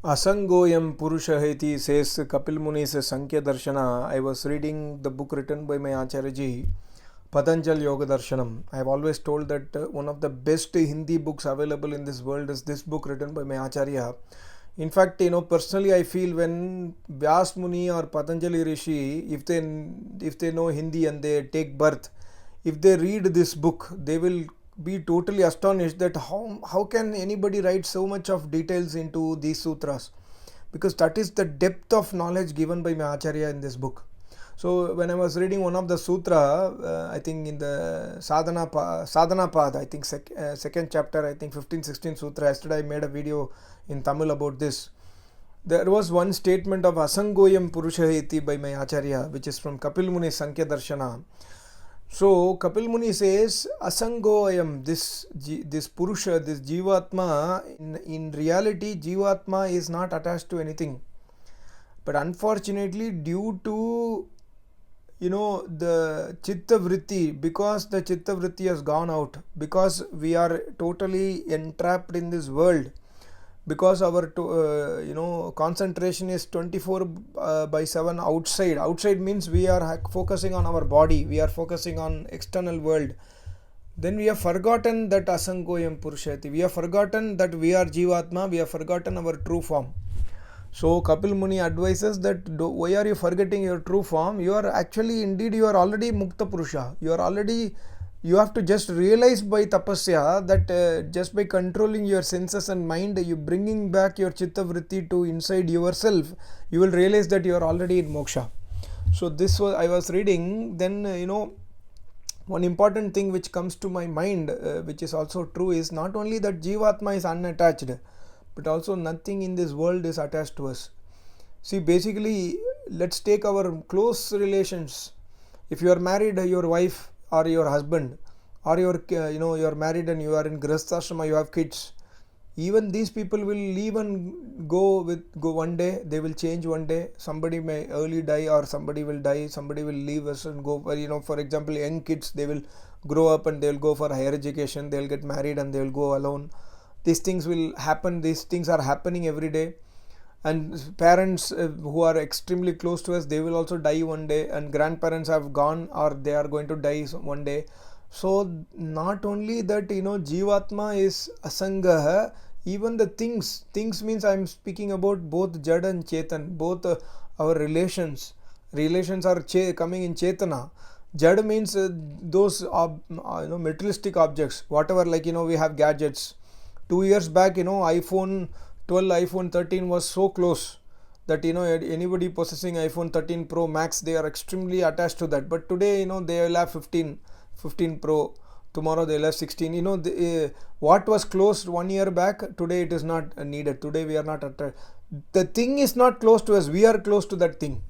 Asangoyam Purushaheti says Kapil Muni's Sankhya Darshana. I was reading the book written by my Acharyaji, Patanjali Yoga Darshanam. I have always told that one of the best Hindi books available in this world is this book written by my Acharya. In fact, personally I feel when Vyas Muni or Patanjali Rishi, if they know Hindi and they take birth, if they read this book, they will be totally astonished that how can anybody write so much of details into these sutras, because that is the depth of knowledge given by my Acharya in this book. So when I was reading one of the sutra, I think in the sadhana pad, I think second chapter, I think 15-16 sutra, yesterday I made a video in Tamil about this. There was one statement of Asangoyam Purushahiti by my Acharya, which is from Kapil Muni's Sankhya Darshana. So Kapil Muni says Asangoyam, this Purusha, this Jivatma, in reality Jivatma is not attached to anything. But unfortunately, due to the Chitta Vritti, because the Chitta Vritti has gone out, because we are totally entrapped in this world, because our concentration is 24/7 outside means we are focusing on our body, we are focusing on external world, then we have forgotten that Asangoyam Purushati, we have forgotten that we are Jivatma, we have forgotten our true form. So Kapil Muni advises that why are you forgetting your true form? You are actually, indeed, you are already Mukta Purusha. You have to just realize by tapasya that just by controlling your senses and mind, you bringing back your chitta vritti to inside yourself, you will realize that you are already in moksha. So this was, I was reading, then one important thing which comes to my mind, which is also true, is not only that Jivatma is unattached, but also nothing in this world is attached to us. See, basically, let's take our close relations. If you are married, your wife or your husband, or you are married and you are in grihasthashrama, you have kids, even these people will leave and go one day, they will change one day. Somebody may early die, or somebody will die, somebody will leave us and go for example, young kids, they will grow up and they will go for higher education, they will get married and they will go alone. These things will happen, these things are happening every day. And parents who are extremely close to us, they will also die one day, and grandparents have gone or they are going to die one day. So not only that, Jivatma is Asangah, even the things means I am speaking about both Jad and Chetan, both our relations are coming in Chetana. Jad means those materialistic objects, whatever, like we have gadgets. 2 years back, iPhone 12, iPhone 13 was so close that anybody possessing iPhone 13 Pro Max, they are extremely attached to that. But today, they will have 15 Pro, tomorrow they will have 16. What was close 1 year back, today it is not needed. Today we are not attached. The thing is not close to us, we are close to that thing.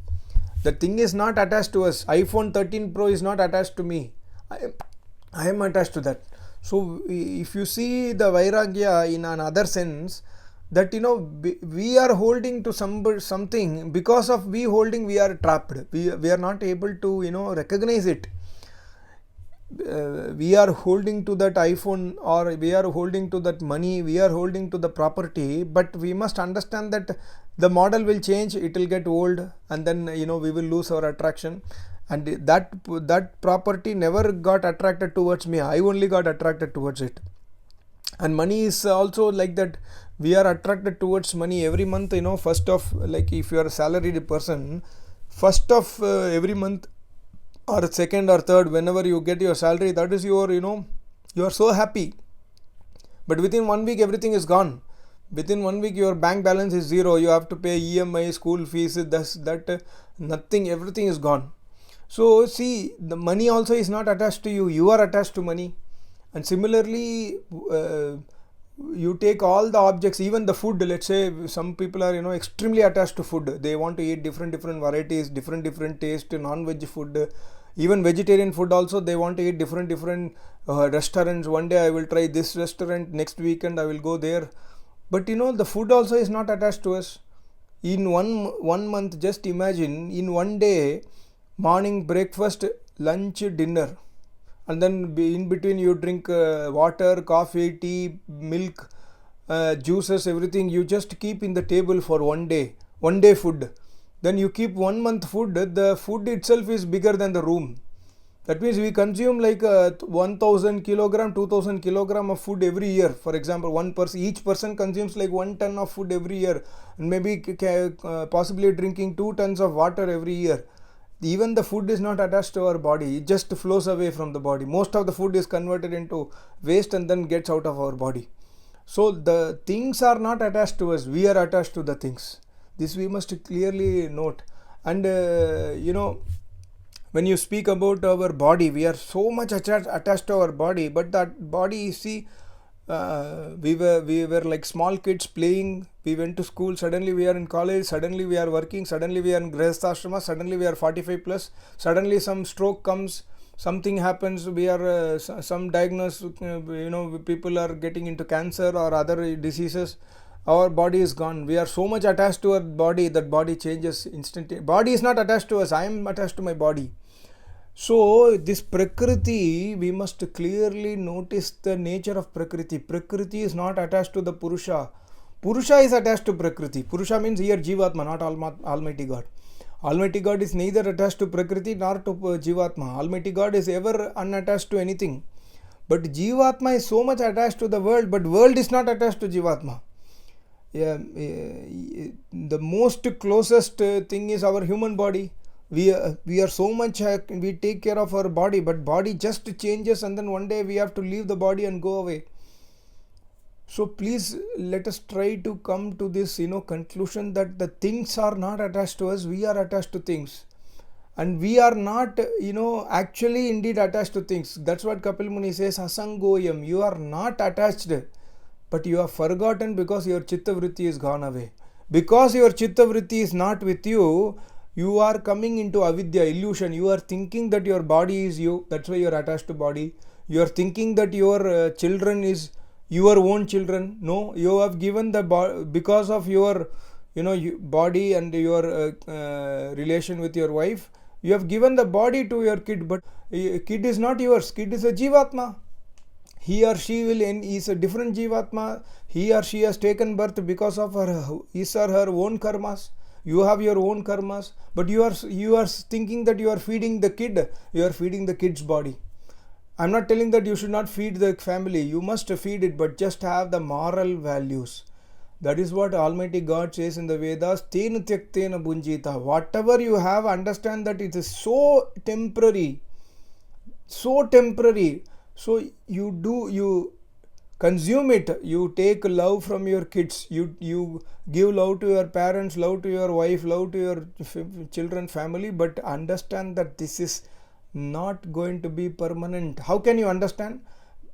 The thing is not attached to us. iPhone 13 Pro is not attached to me, I am attached to that. So if you see the Vairagya in another sense, that we are holding to something, because of we holding, we are trapped, we are not able to recognize it. We are holding to that iPhone, or we are holding to that money, we are holding to the property, but we must understand that the model will change, it will get old, and then we will lose our attraction. And that property never got attracted towards me, I only got attracted towards it. And money is also like that, we are attracted towards money every month. First of, like if you are a salaried person, first of every month, or second or third, whenever you get your salary, that is your you are so happy. But within 1 week, everything is gone. Within 1 week, your bank balance is zero, you have to pay EMI, school fees, that nothing, everything is gone. So see, the money also is not attached to you, you are attached to money. And similarly, you take all the objects, even the food. Let's say some people are extremely attached to food, they want to eat different varieties, different taste, non-veg food, even vegetarian food also they want to eat different restaurants. One day I will try this restaurant, next weekend I will go there. But the food also is not attached to us. In one month, just imagine, in one day, morning breakfast, lunch, dinner, and then in between you drink water, coffee, tea, milk, juices, everything you just keep in the table for one day food. Then you keep 1 month food, the food itself is bigger than the room. That means we consume like 1000 kilogram, 2000 kilogram of food every year. For example, each person consumes like 1 ton of food every year, and maybe possibly drinking 2 tons of water every year. Even the food is not attached to our body, it just flows away from the body. Most of the food is converted into waste and then gets out of our body. So the things are not attached to us, we are attached to the things. This we must clearly note. And when you speak about our body, we are so much attached to our body, but that body, you see, we were like small kids playing. We went to school, suddenly we are in college, suddenly we are working, suddenly we are in grihasthashrama, suddenly we are 45 plus, suddenly some stroke comes, something happens, we are some diagnosis, people are getting into cancer or other diseases. Our body is gone. We are so much attached to our body that body changes instantly. Body is not attached to us, I am attached to my body. So this Prakriti, we must clearly notice the nature of Prakriti. Prakriti is not attached to the Purusha. Purusha is attached to Prakriti. Purusha means here Jivatma, not Almighty God. Almighty God is neither attached to Prakriti nor to Jivatma. Almighty God is ever unattached to anything. But Jivatma is so much attached to the world, but world is not attached to Jivatma. The most closest thing is our human body. We are so much, we take care of our body, but body just changes and then one day we have to leave the body and go away. So please let us try to come to this conclusion that the things are not attached to us, we are attached to things. And we are not actually indeed attached to things. That's what Kapil Muni says, asangoyam, you are not attached, but you have forgotten because your chitta vritti is gone away. Because your chitta vritti is not with you, you are coming into avidya, illusion. You are thinking that your body is you, that's why you are attached to body. You are thinking that your children is your own children. No, you have given the because of your body and your relation with your wife, you have given the body to your kid, but kid is not yours. Kid is a Jivatma. He or she is a different Jivatma. He or she has taken birth because of his or her own karmas. You have your own karmas, but you are thinking that you are feeding the kid. You are feeding the kid's body. I am not telling that you should not feed the family. You must feed it, but just have the moral values. That is what Almighty God says in the Vedas. Tena tyaktena bunjita. Whatever you have, understand that it is so temporary. So temporary. So you consume it. You take love from your kids. You give love to your parents, love to your wife, love to your children, family, but understand that this is not going to be permanent. How can you understand?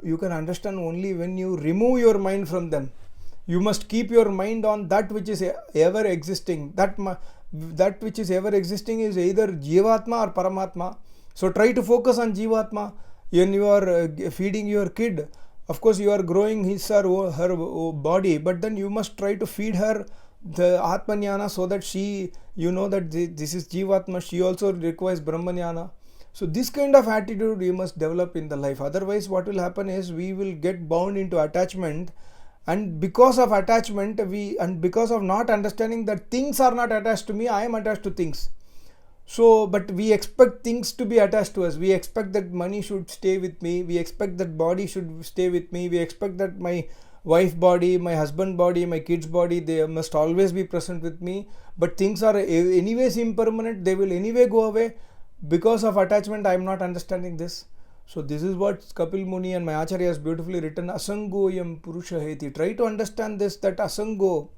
You can understand only when you remove your mind from them. You must keep your mind on that which is ever existing. That which is ever existing is either Jivatma or Paramatma. So try to focus on Jivatma. When you are feeding your kid, of course you are growing his or her body, but then you must try to feed her the Atmanyana so that she, that this is Jivatma, she also requires Brahmanyana. So this kind of attitude you must develop in the life. Otherwise what will happen is we will get bound into attachment, and because of attachment because of not understanding that things are not attached to me, I am attached to things. So, but we expect things to be attached to us. We expect that money should stay with me. We expect that body should stay with me. We expect that my wife body, my husband body, my kids body, they must always be present with me. But things are anyways impermanent. They will anyway go away. Because of attachment, I am not understanding this. So this is what Kapil Muni and my Acharya has beautifully written. Asangoyam Purusha Heti. Try to understand this, that Asango.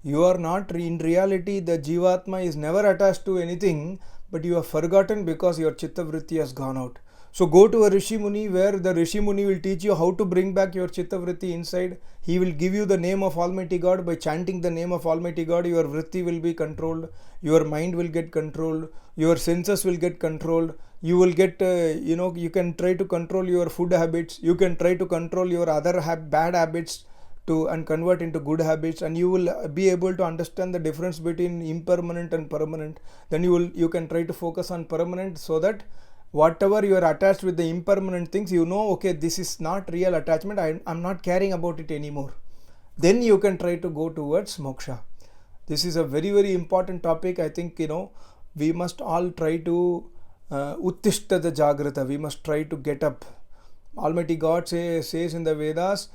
You are not, in reality, the Jivatma is never attached to anything, but you have forgotten because your Chitta Vritti has gone out. So go to a Rishi Muni where the Rishi Muni will teach you how to bring back your Chitta Vritti inside. He will give you the name of Almighty God. By chanting the name of Almighty God, your Vritti will be controlled, your mind will get controlled, your senses will get controlled. You will get, you can try to control your food habits, you can try to control your other bad habits and convert into good habits, and you will be able to understand the difference between impermanent and permanent. Then you can try to focus on permanent, so that whatever you are attached with the impermanent things, okay, this is not real attachment, I'm not caring about it anymore. then you can try to go towards moksha. This is a very, very important topic. I think, we must all try to uttishtata jagrata. We must try to get up. Almighty God says in the Vedas,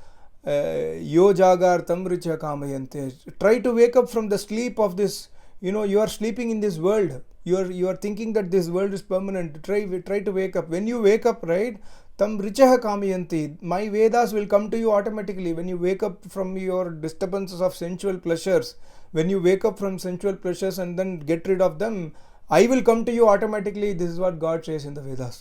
yo jagartam richa kamayante. Try to wake up from the sleep of this. You are sleeping in this world. You are thinking that this world is permanent. Try to wake up. When you wake up, right, tam richa kamayanti. My Vedas will come to you automatically. When you wake up from your disturbances of sensual pleasures, when you wake up from sensual pleasures and then get rid of them, I will come to you automatically. This is what God says in the Vedas.